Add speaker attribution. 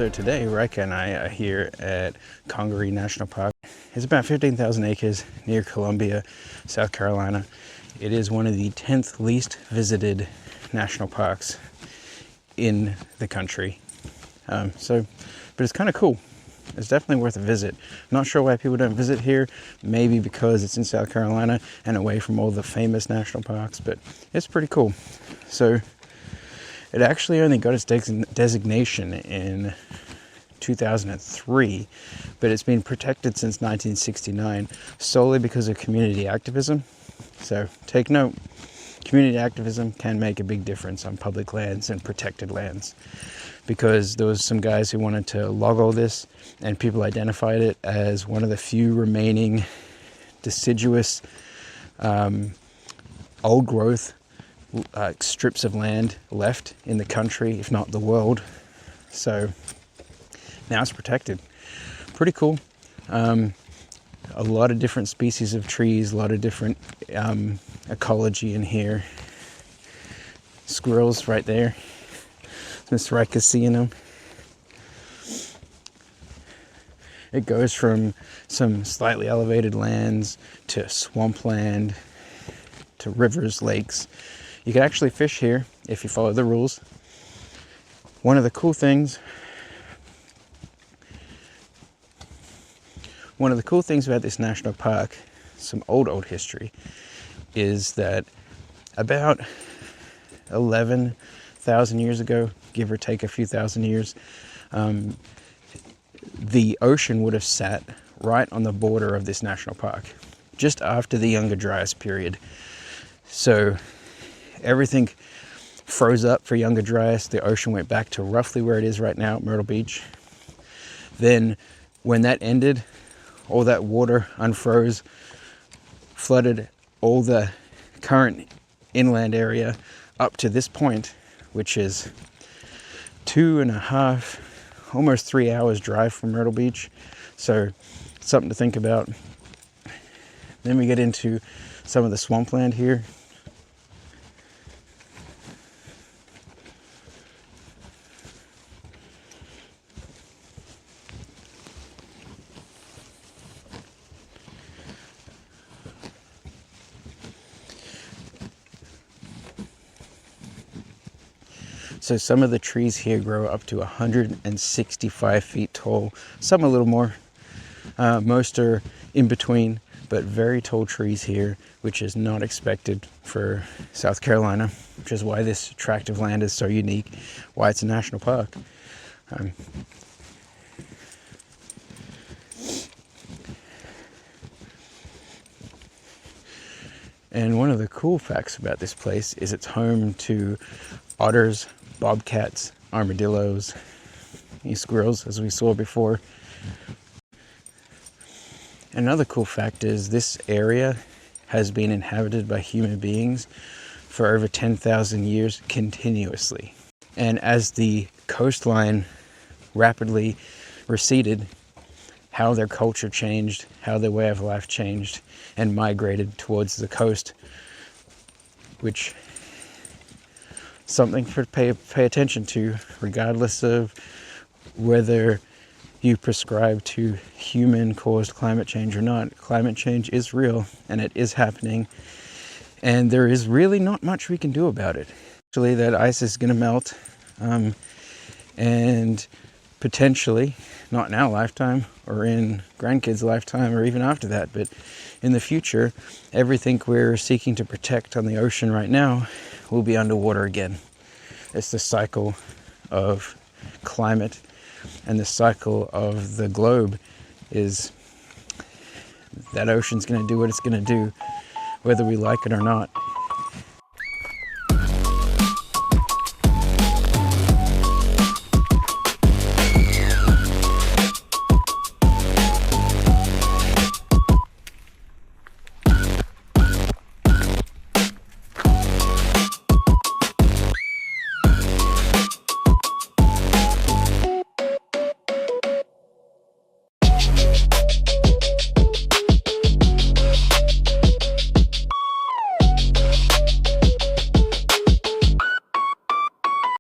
Speaker 1: So today, Rika and I are here at Congaree National Park. It's about 15,000 acres near Columbia, South Carolina. It is one of the 10th least visited national parks in the country. But it's kind of cool. It's definitely worth a visit. Not sure why people don't visit here. Maybe because it's in South Carolina and away from all the famous national parks, but it's pretty cool. So it actually only got its designation in 2003, but it's been protected since 1969 solely because of community activism. So take note, community activism can make a big difference on public lands and protected lands, because there was some guys who wanted to log all this, and people identified it as one of the few remaining deciduous old growth strips of land left in the country, if not the world. So now it's protected. Pretty cool. A lot of different species of trees, a lot of different ecology in here. Squirrels right there. Miss Rika's seeing them. It goes from some slightly elevated lands to swampland to rivers, lakes. You can actually fish here if you follow the rules. One of the cool things about this national park, some old history, is that about 11,000 years ago, give or take a few thousand years, the ocean would have sat right on the border of this national park, just after the Younger Dryas period. So everything froze up for Younger Dryas. The ocean went back to roughly where it is right now at Myrtle Beach. Then when that ended, all that water unfroze, flooded all the current inland area up to this point, which is 2.5, almost 3 hours drive from Myrtle Beach. So something to think about. Then we get into some of the swampland here. So some of the trees here grow up to 165 feet tall, some a little more. Most are in between, but very tall trees here, which is not expected for South Carolina, which is why this tract of land is so unique, why it's a national park. And one of the cool facts about this place is it's home to otters, bobcats, armadillos, squirrels, as we saw before. Another cool fact is this area has been inhabited by human beings for over 10,000 years continuously. And as the coastline rapidly receded, how their culture changed, how their way of life changed, and migrated towards the coast, which something to pay attention to, regardless of whether you prescribe to human-caused climate change or not. Climate change is real, and it is happening, and there is really not much we can do about it. Actually, that ice is going to melt, and potentially, not in our lifetime or in grandkids' lifetime or even after that, but in the future, everything we're seeking to protect on the ocean right now will be underwater again. It's the cycle of climate, and the cycle of the globe is that ocean's going to do what it's going to do, whether we like it or not.